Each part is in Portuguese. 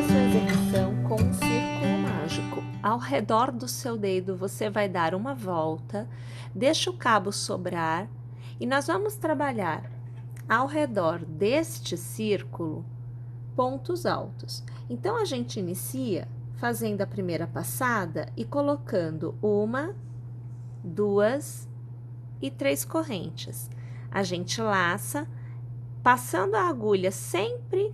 sua execução com um círculo mágico. Ao redor do seu dedo, você vai dar uma volta, deixa o cabo sobrar e nós vamos trabalhar ao redor deste círculo pontos altos. Então, a gente inicia fazendo a primeira passada e colocando 1, 2 e 3 correntes. A gente laça, passando a agulha sempre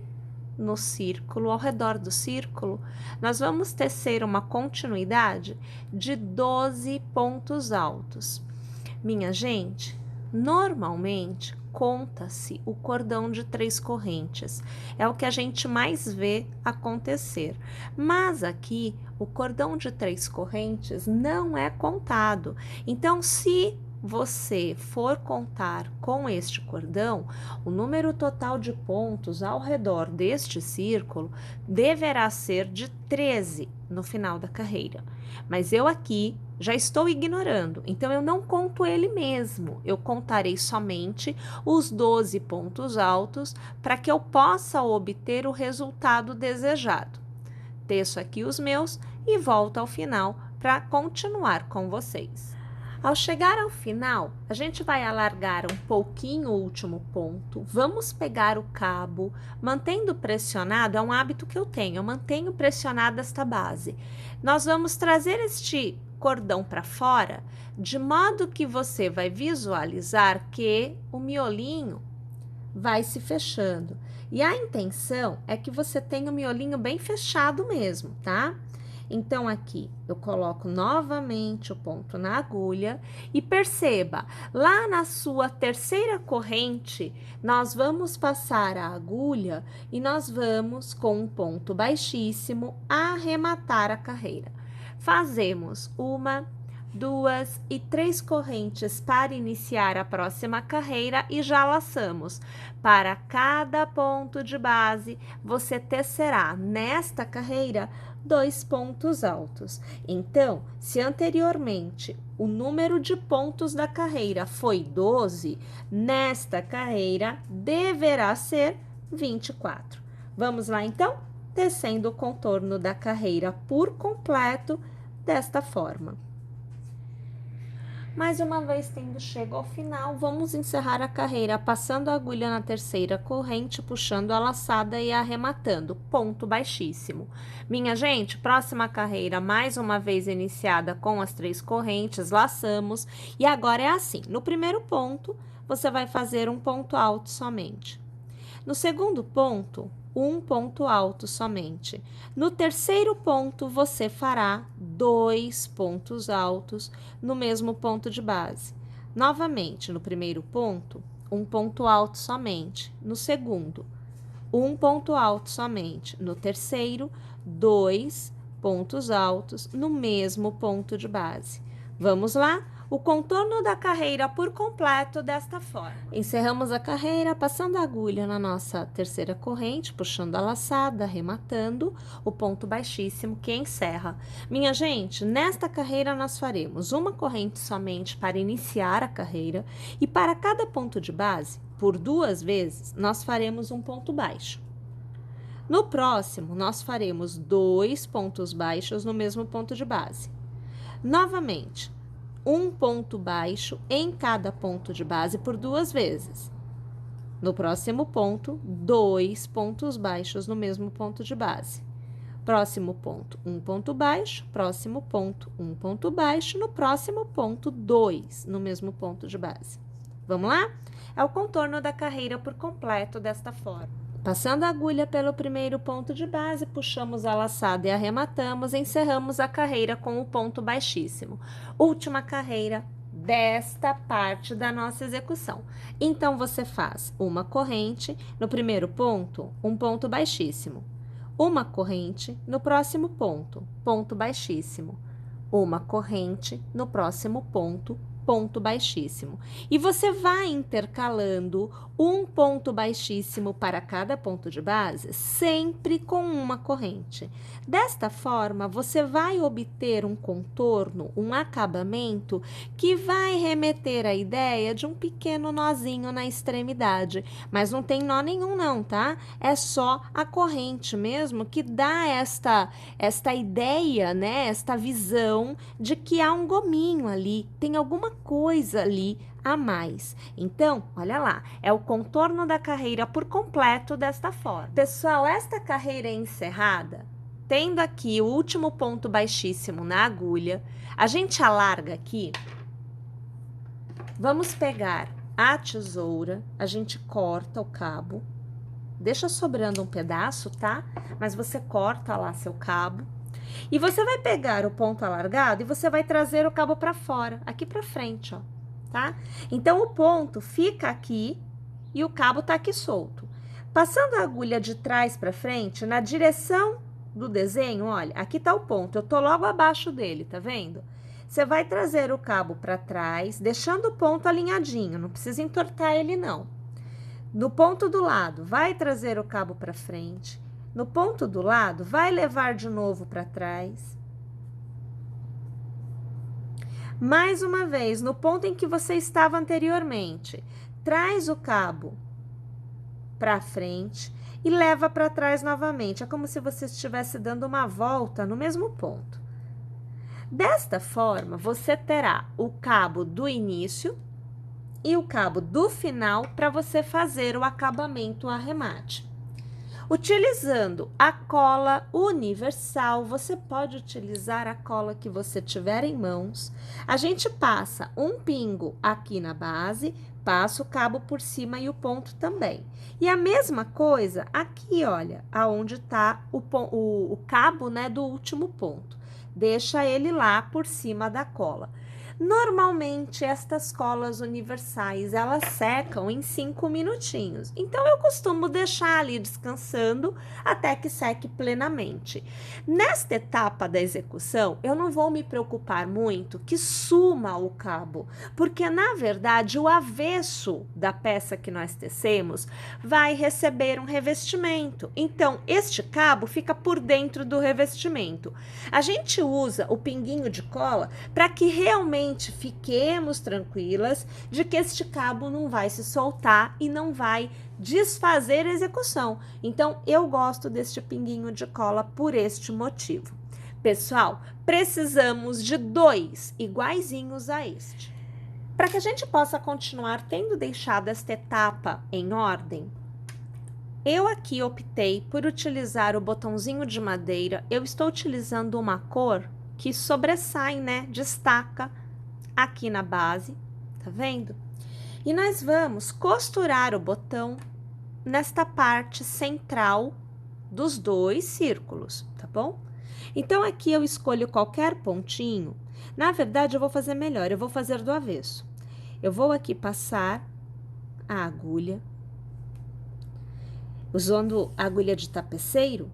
no círculo, ao redor do círculo, nós vamos tecer uma continuidade de 12 pontos altos. Minha gente, normalmente conta-se o cordão de 3 correntes, é o que a gente mais vê acontecer, mas aqui o cordão de 3 correntes não é contado. Então, se você for contar com este cordão, o número total de pontos ao redor deste círculo deverá ser de 13 no final da carreira. Mas eu aqui já estou ignorando, então eu não conto ele mesmo. Eu contarei somente os 12 pontos altos para que eu possa obter o resultado desejado. Teço aqui os meus e volto ao final para continuar com vocês. Ao chegar ao final, a gente vai alargar um pouquinho o último ponto, vamos pegar o cabo, mantendo pressionado, é um hábito que eu tenho, eu mantenho pressionada esta base. Nós vamos trazer este cordão para fora, de modo que você vai visualizar que o miolinho vai se fechando. E a intenção é que você tenha o miolinho bem fechado mesmo, tá? Então, aqui eu coloco novamente o ponto na agulha e perceba, lá na sua terceira corrente, nós vamos passar a agulha e nós vamos, com um ponto baixíssimo, arrematar a carreira. Fazemos 1, 2 e 3 correntes para iniciar a próxima carreira e já laçamos. Para cada ponto de base, você tecerá nesta carreira 2 pontos altos. Então, se anteriormente o número de pontos da carreira foi 12, nesta carreira deverá ser 24. Vamos lá então? Tecendo o contorno da carreira por completo desta forma. Mais uma vez tendo chego ao final, vamos encerrar a carreira passando a agulha na terceira corrente, puxando a laçada e arrematando, ponto baixíssimo. Minha gente, próxima carreira, mais uma vez iniciada com as 3 correntes, laçamos, e agora é assim, no primeiro ponto, você vai fazer um ponto alto somente. No segundo ponto, um ponto alto somente. No terceiro ponto, você fará 2 pontos altos no mesmo ponto de base. Novamente, no primeiro ponto, um ponto alto somente. No segundo, um ponto alto somente. No terceiro, 2 pontos altos no mesmo ponto de base. Vamos lá? O contorno da carreira por completo desta forma. Encerramos a carreira passando a agulha na nossa terceira corrente, puxando a laçada, arrematando o ponto baixíssimo que encerra. Minha gente, nesta carreira nós faremos uma corrente somente para iniciar a carreira e para cada ponto de base, por 2 vezes, nós faremos um ponto baixo. No próximo, nós faremos 2 pontos baixos no mesmo ponto de base. Novamente, um ponto baixo em cada ponto de base por 2 vezes. No próximo ponto, 2 pontos baixos no mesmo ponto de base. Próximo ponto, um ponto baixo. Próximo ponto, um ponto baixo. No próximo ponto, 2 no mesmo ponto de base. Vamos lá? É o contorno da carreira por completo desta forma. Passando a agulha pelo primeiro ponto de base, puxamos a laçada e arrematamos, encerramos a carreira com o ponto baixíssimo. Última carreira desta parte da nossa execução. Então, você faz uma corrente, no primeiro ponto, um ponto baixíssimo. Uma corrente, no próximo ponto, ponto baixíssimo. Uma corrente, no próximo ponto, ponto baixíssimo. E você vai intercalando um ponto baixíssimo para cada ponto de base, sempre com uma corrente. Desta forma, você vai obter um contorno, um acabamento que vai remeter à ideia de um pequeno nozinho na extremidade. Mas não tem nó nenhum não, tá? É só a corrente mesmo que dá esta ideia, né? Esta visão de que há um gominho ali, tem alguma coisa ali a mais. Então, olha lá, é o contorno da carreira por completo desta forma. Pessoal, esta carreira é encerrada, tendo aqui o último ponto baixíssimo na agulha, a gente alarga aqui, vamos pegar a tesoura, a gente corta o cabo, deixa sobrando um pedaço, tá? Mas você corta lá seu cabo. E você vai pegar o ponto alargado e você vai trazer o cabo para fora, aqui para frente, ó, tá? Então, o ponto fica aqui e o cabo tá aqui solto. Passando a agulha de trás para frente, na direção do desenho, olha, aqui tá o ponto, eu tô logo abaixo dele, tá vendo? Você vai trazer o cabo para trás, deixando o ponto alinhadinho, não precisa entortar ele não. No ponto do lado, vai trazer o cabo para frente. No ponto do lado, vai levar de novo para trás. Mais uma vez, no ponto em que você estava anteriormente, traz o cabo para frente e leva para trás novamente. É como se você estivesse dando uma volta no mesmo ponto. Desta forma, você terá o cabo do início e o cabo do final para você fazer o acabamento, o arremate. Utilizando a cola universal, você pode utilizar a cola que você tiver em mãos. A gente passa um pingo aqui na base, passa o cabo por cima e o ponto também. E a mesma coisa aqui, olha, aonde tá o cabo, né, do último ponto. Deixa ele lá por cima da cola. Normalmente, estas colas universais, elas secam em 5 minutinhos. Então, eu costumo deixar ali descansando até que seque plenamente. Nesta etapa da execução, eu não vou me preocupar muito que suma o cabo, porque, na verdade, o avesso da peça que nós tecemos vai receber um revestimento. Então, este cabo fica por dentro do revestimento. A gente usa o pinguinho de cola para que realmente fiquemos tranquilas de que este cabo não vai se soltar e não vai desfazer a execução. Então, eu gosto deste pinguinho de cola por este motivo. Pessoal, precisamos de 2 iguaizinhos a este. Para que a gente possa continuar tendo deixado esta etapa em ordem, eu aqui optei por utilizar o botãozinho de madeira. Eu estou utilizando uma cor que sobressai, né? Destaca aqui na base, tá vendo? E nós vamos costurar o botão nesta parte central dos 2 círculos, tá bom? Então, aqui eu escolho qualquer pontinho. Na verdade, eu vou fazer melhor, eu vou fazer do avesso. Eu vou aqui passar a agulha, usando a agulha de tapeceiro,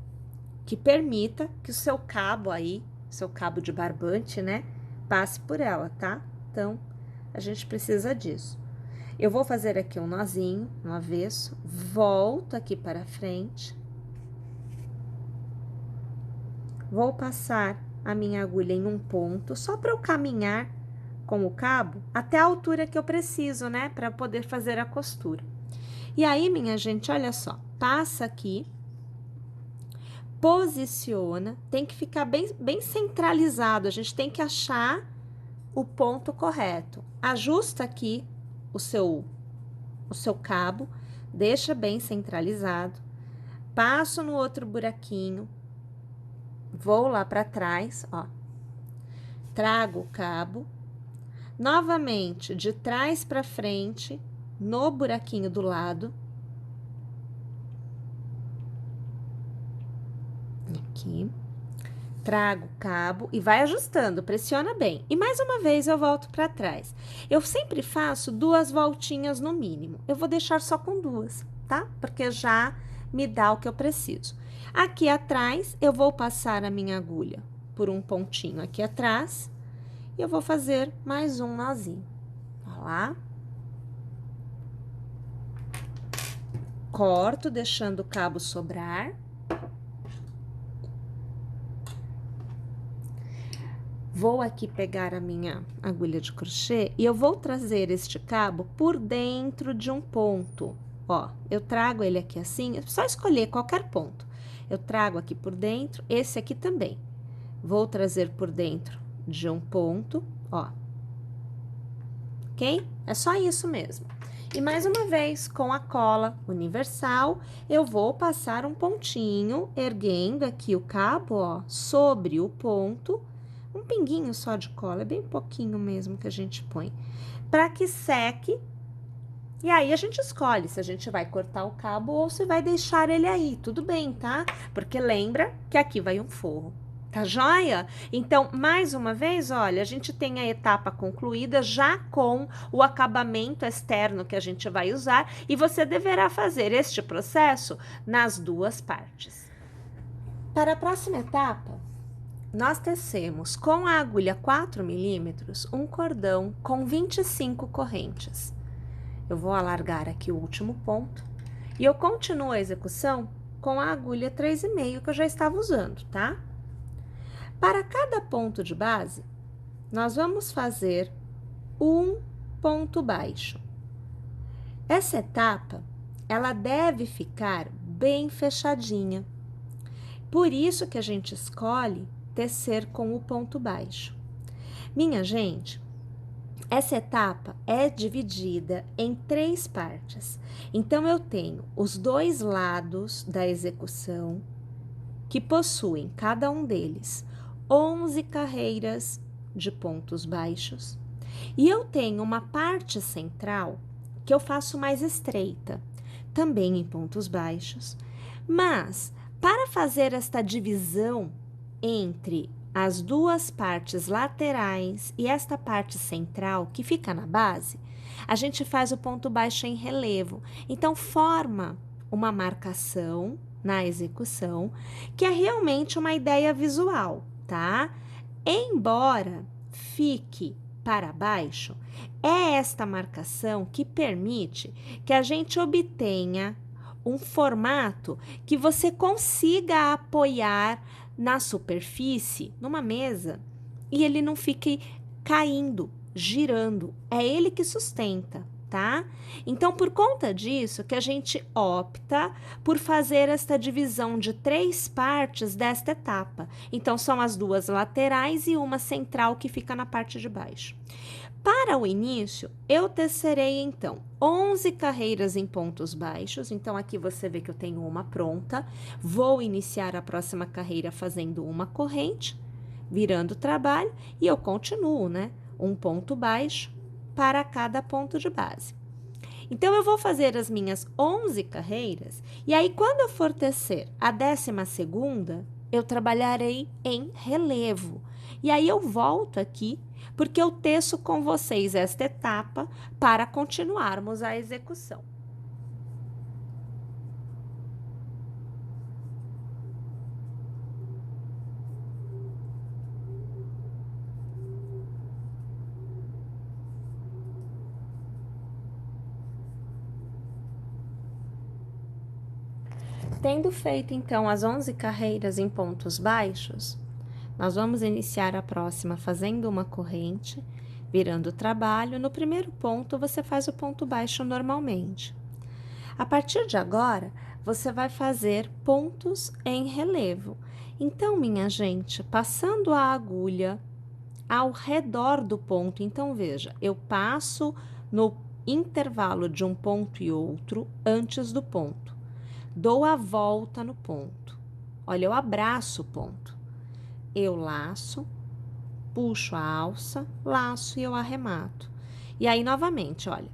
que permita que o seu cabo aí, seu cabo de barbante, né, passe por ela, tá? Então, a gente precisa disso. Eu vou fazer aqui um nozinho no avesso, volto aqui para frente. Vou passar a minha agulha em um ponto, só para eu caminhar com o cabo até a altura que eu preciso, né, para poder fazer a costura. E aí, minha gente, olha só, passa aqui, posiciona, tem que ficar bem centralizado, a gente tem que achar o ponto correto. Ajusta aqui o seu cabo, deixa bem centralizado, passo no outro buraquinho, vou lá para trás, ó, trago o cabo, novamente de trás para frente, no buraquinho do lado, aqui, trago o cabo e vai ajustando, pressiona bem. E mais uma vez eu volto para trás. Eu sempre faço 2 voltinhas no mínimo. Eu vou deixar só com 2, tá? Porque já me dá o que eu preciso. Aqui atrás, eu vou passar a minha agulha por um pontinho aqui atrás e eu vou fazer mais um nozinho. lá. Corto, deixando o cabo sobrar. Vou aqui pegar a minha agulha de crochê e eu vou trazer este cabo por dentro de um ponto. Ó, eu trago ele aqui assim, é só escolher qualquer ponto. Eu trago aqui por dentro, esse aqui também. Vou trazer por dentro de um ponto, ó. Ok? É só isso mesmo. E mais uma vez, com a cola universal, eu vou passar um pontinho, erguendo aqui o cabo, ó, sobre o ponto. Um pinguinho só de cola, é bem pouquinho mesmo que a gente põe, para que seque. E aí a gente escolhe se a gente vai cortar o cabo ou se vai deixar ele aí, tudo bem, tá? Porque lembra que aqui vai um forro. Tá joia? Então, mais uma vez, olha, a gente tem a etapa concluída já com o acabamento externo que a gente vai usar e você deverá fazer este processo nas duas partes. Para a próxima etapa, nós tecemos com a agulha 4 milímetros um cordão com 25 correntes. Eu vou alargar aqui o último ponto e eu continuo a execução com a agulha 3,5 que eu já estava usando, tá? Para cada ponto de base, nós vamos fazer um ponto baixo. Essa etapa, ela deve ficar bem fechadinha. Por isso que a gente escolhe tecer com o ponto baixo. Minha gente, essa etapa é dividida em 3 partes. Então, eu tenho os 2 lados da execução, que possuem, cada um deles, 11 carreiras de pontos baixos. E eu tenho uma parte central, que eu faço mais estreita, também em pontos baixos. Mas, para fazer esta divisão entre as duas partes laterais e esta parte central, que fica na base, a gente faz o ponto baixo em relevo. Então, forma uma marcação na execução, que é realmente uma ideia visual, tá? Embora fique para baixo, é esta marcação que permite que a gente obtenha um formato que você consiga apoiar na superfície, numa mesa, e ele não fique caindo, girando. É ele que sustenta, tá? Então, por conta disso, que a gente opta por fazer esta divisão de 3 partes desta etapa. Então, são as 2 laterais e uma central que fica na parte de baixo. Para o início, eu tecerei, então, 11 carreiras em pontos baixos. Então, aqui você vê que eu tenho uma pronta. Vou iniciar a próxima carreira fazendo uma corrente, virando o trabalho, e eu continuo, né? Um ponto baixo para cada ponto de base. Então, eu vou fazer as minhas 11 carreiras, e aí, quando eu for tecer a 12ª, eu trabalharei em relevo. E aí, eu volto aqui, porque eu teço com vocês esta etapa para continuarmos a execução. Tendo feito, então, as 11 carreiras em pontos baixos, nós vamos iniciar a próxima fazendo uma corrente, virando o trabalho. No primeiro ponto, você faz o ponto baixo normalmente. A partir de agora, você vai fazer pontos em relevo. Então, minha gente, passando a agulha ao redor do ponto, então, veja, eu passo no intervalo de um ponto e outro antes do ponto. Dou a volta no ponto. Olha, eu abraço o ponto. Eu laço, puxo a alça, laço e eu arremato. E aí, novamente, olha,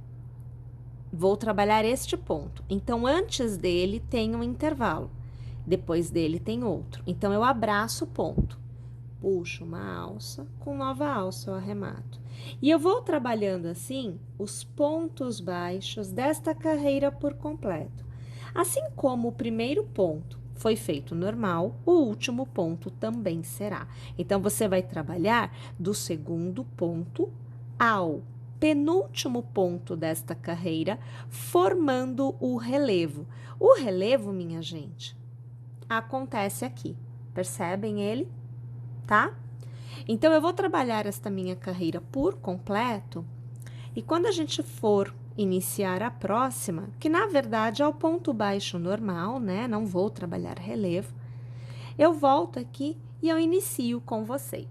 vou trabalhar este ponto. Então, antes dele tem um intervalo, depois dele tem outro. Então, eu abraço o ponto, puxo uma alça, com nova alça eu arremato. E eu vou trabalhando assim os pontos baixos desta carreira por completo. Assim como o primeiro ponto foi feito normal, o último ponto também será. Então, você vai trabalhar do segundo ponto ao penúltimo ponto desta carreira, formando o relevo. O relevo, minha gente, acontece aqui. Percebem ele? Tá? Então, eu vou trabalhar esta minha carreira por completo e quando a gente for iniciar a próxima, que na verdade é o ponto baixo normal, né? Não vou trabalhar relevo. Eu volto aqui e eu inicio com vocês.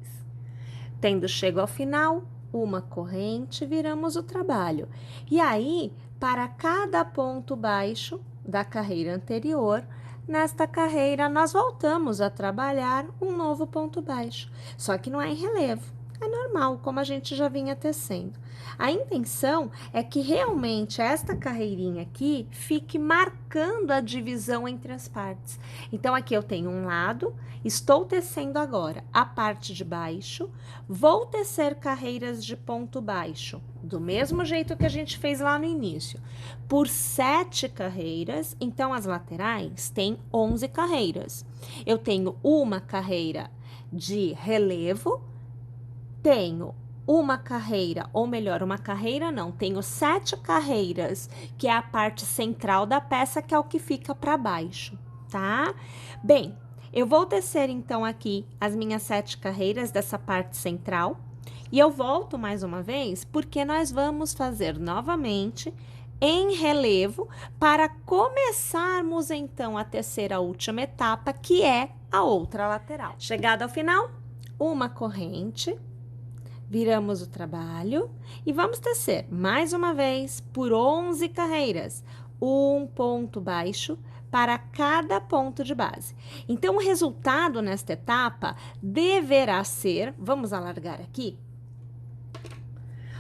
Tendo chego ao final, uma corrente, viramos o trabalho. E aí, para cada ponto baixo da carreira anterior, nesta carreira nós voltamos a trabalhar um novo ponto baixo. Só que não é em relevo, é normal, como a gente já vinha tecendo. A intenção é que realmente esta carreirinha aqui fique marcando a divisão entre as partes. Então, aqui eu tenho um lado, estou tecendo agora a parte de baixo, vou tecer carreiras de ponto baixo, do mesmo jeito que a gente fez lá no início, por 7 carreiras, então as laterais têm 11 carreiras. Eu tenho uma carreira de relevo, tenho uma carreira, ou melhor, uma carreira não, tenho 7 carreiras, que é a parte central da peça, que é o que fica para baixo, tá? Bem, eu vou tecer então aqui as minhas 7 carreiras dessa parte central, e eu volto mais uma vez, porque nós vamos fazer novamente em relevo, para começarmos então a tecer a última etapa, que é a outra lateral. Chegada ao final, uma corrente, viramos o trabalho e vamos tecer mais uma vez por 11 carreiras, um ponto baixo para cada ponto de base. Então, o resultado nesta etapa deverá ser, vamos alargar aqui,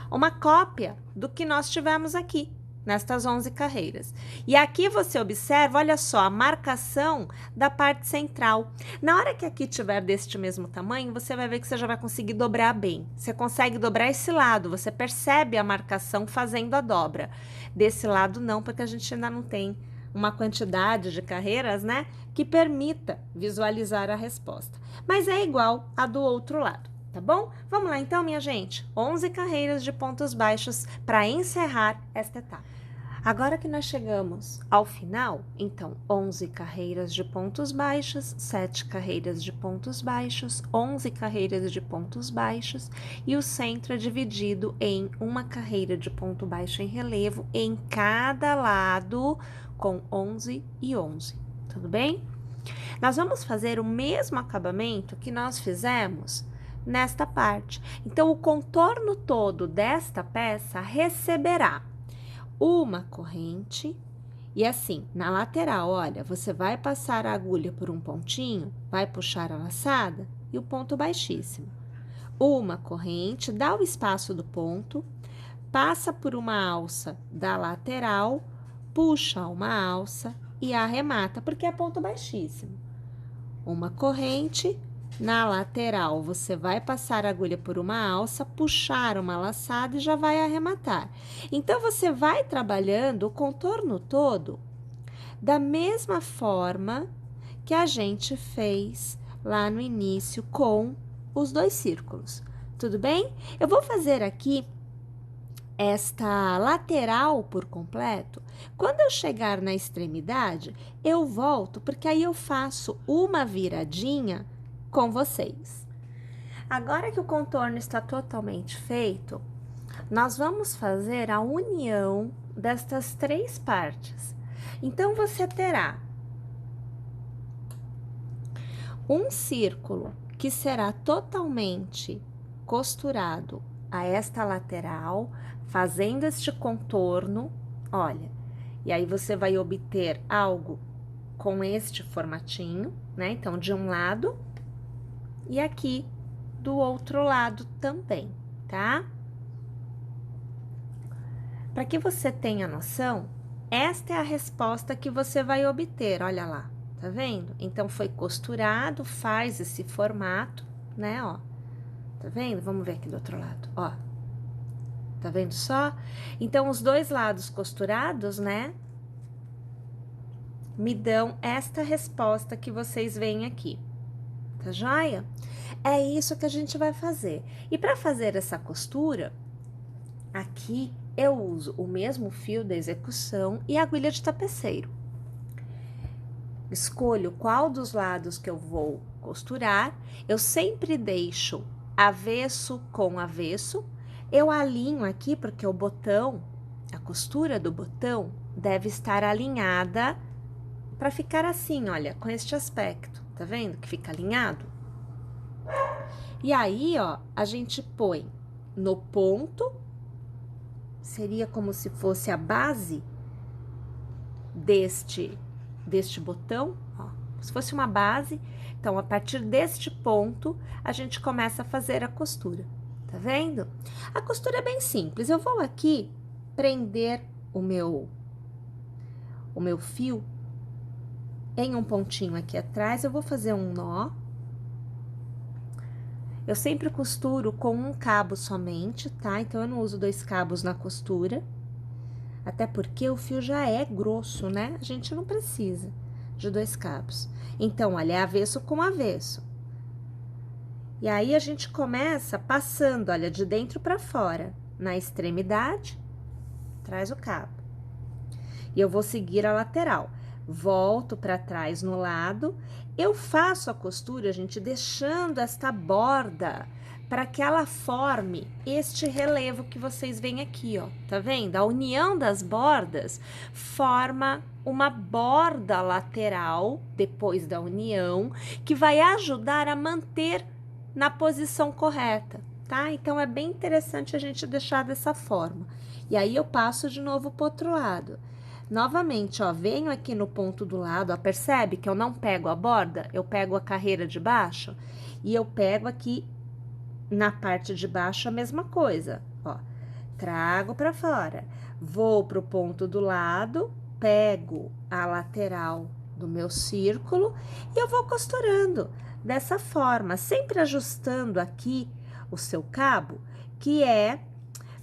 uma cópia do que nós tivemos aqui, nestas 11 carreiras. E aqui você observa, olha só, a marcação da parte central. Na hora que aqui tiver deste mesmo tamanho, você vai ver que você já vai conseguir dobrar bem. Você consegue dobrar esse lado, você percebe a marcação fazendo a dobra. Desse lado não, porque a gente ainda não tem uma quantidade de carreiras, né, que permita visualizar a resposta. Mas é igual a do outro lado. Tá bom? Vamos lá então, minha gente. 11 carreiras de pontos baixos para encerrar esta etapa. Agora que nós chegamos ao final, então, 11 carreiras de pontos baixos, 7 carreiras de pontos baixos, 11 carreiras de pontos baixos e o centro é dividido em uma carreira de ponto baixo em relevo em cada lado com 11 e 11. Tudo bem? Nós vamos fazer o mesmo acabamento que nós fizemos nesta parte. Então, o contorno todo desta peça receberá uma corrente e assim, na lateral, olha, você vai passar a agulha por um pontinho, vai puxar a laçada e o ponto baixíssimo. Uma corrente, dá o espaço do ponto, passa por uma alça da lateral, puxa uma alça e arremata, porque é ponto baixíssimo. Uma corrente, na lateral, você vai passar a agulha por uma alça, puxar uma laçada e já vai arrematar. Então, você vai trabalhando o contorno todo da mesma forma que a gente fez lá no início com os 2 círculos. Tudo bem? Eu vou fazer aqui esta lateral por completo. Quando eu chegar na extremidade, eu volto, porque aí eu faço uma viradinha com vocês. Agora que o contorno está totalmente feito, nós vamos fazer a união destas 3 partes. Então, você terá um círculo que será totalmente costurado a esta lateral, fazendo este contorno, olha, e aí você vai obter algo com este formatinho, né? Então, de um lado e aqui do outro lado também, tá? Para que você tenha noção, esta é a resposta que você vai obter, olha lá, tá vendo? Então, foi costurado, faz esse formato, né, ó. Tá vendo? Vamos ver aqui do outro lado, ó. Tá vendo só? Então, os 2 lados costurados, né, me dão esta resposta que vocês veem aqui. Tá joia? É isso que a gente vai fazer. E para fazer essa costura, Aqui eu uso o mesmo fio da execução e a agulha de tapeceiro. Escolho qual dos lados que eu vou costurar. Eu sempre deixo avesso com avesso. Eu alinho aqui porque o botão, a costura do botão deve estar alinhada para ficar assim, olha, com este aspecto. Tá vendo que fica alinhado? E aí, ó, a gente põe no ponto, seria como se fosse a base deste botão, ó, se fosse uma base. Então, a partir deste ponto, a gente começa a fazer a costura, tá vendo? A costura é bem simples. Eu vou aqui prender o meu fio em um pontinho aqui atrás. Eu vou fazer um nó. Eu sempre costuro com um cabo somente, tá? Então, eu não uso 2 cabos na costura. Até porque o fio já é grosso, né? A gente não precisa de 2 cabos. Então, olha, é avesso com avesso. E aí, a gente começa passando, olha, de dentro para fora. Na extremidade, traz o cabo. E eu vou seguir a lateral. Volto para trás no lado. Eu faço a costura, gente, deixando esta borda para que ela forme este relevo que vocês veem aqui, ó. Tá vendo? A união das bordas forma uma borda lateral depois da união, que vai ajudar a manter na posição correta, tá? Então, é bem interessante a gente deixar dessa forma. E aí, eu passo de novo pro outro lado. Novamente, ó, venho aqui no ponto do lado, ó, percebe que eu não pego a borda? Eu pego a carreira de baixo e eu pego aqui na parte de baixo a mesma coisa, ó. Trago para fora, vou pro ponto do lado, pego a lateral do meu círculo e eu vou costurando dessa forma, sempre ajustando aqui o seu cabo, que é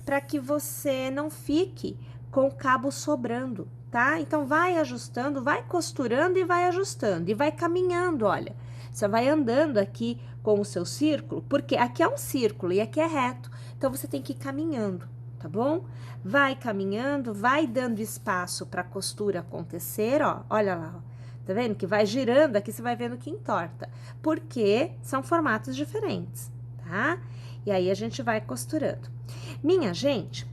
para que você não fique com o cabo sobrando, tá? Então, vai ajustando, vai costurando e vai ajustando, e vai caminhando, olha. Você vai andando aqui com o seu círculo, porque aqui é um círculo e aqui é reto, então você tem que ir caminhando, tá bom? Vai caminhando, vai dando espaço para a costura acontecer, ó, olha lá, ó. Tá vendo que vai girando, aqui você vai vendo que entorta, porque são formatos diferentes, tá? E aí, a gente vai costurando. Minha gente,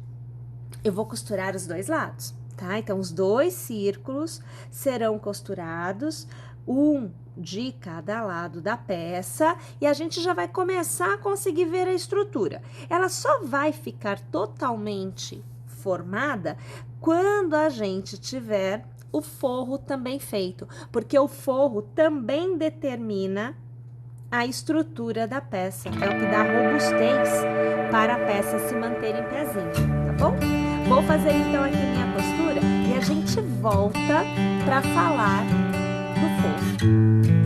eu vou costurar os 2 lados, tá? Então, os 2 círculos serão costurados, um de cada lado da peça, e a gente já vai começar a conseguir ver a estrutura. Ela só vai ficar totalmente formada quando a gente tiver o forro também feito, porque o forro também determina a estrutura da peça, é o que dá robustez para a peça se manter em pezinho, tá bom? Vou fazer então aqui minha costura e a gente volta para falar do forro.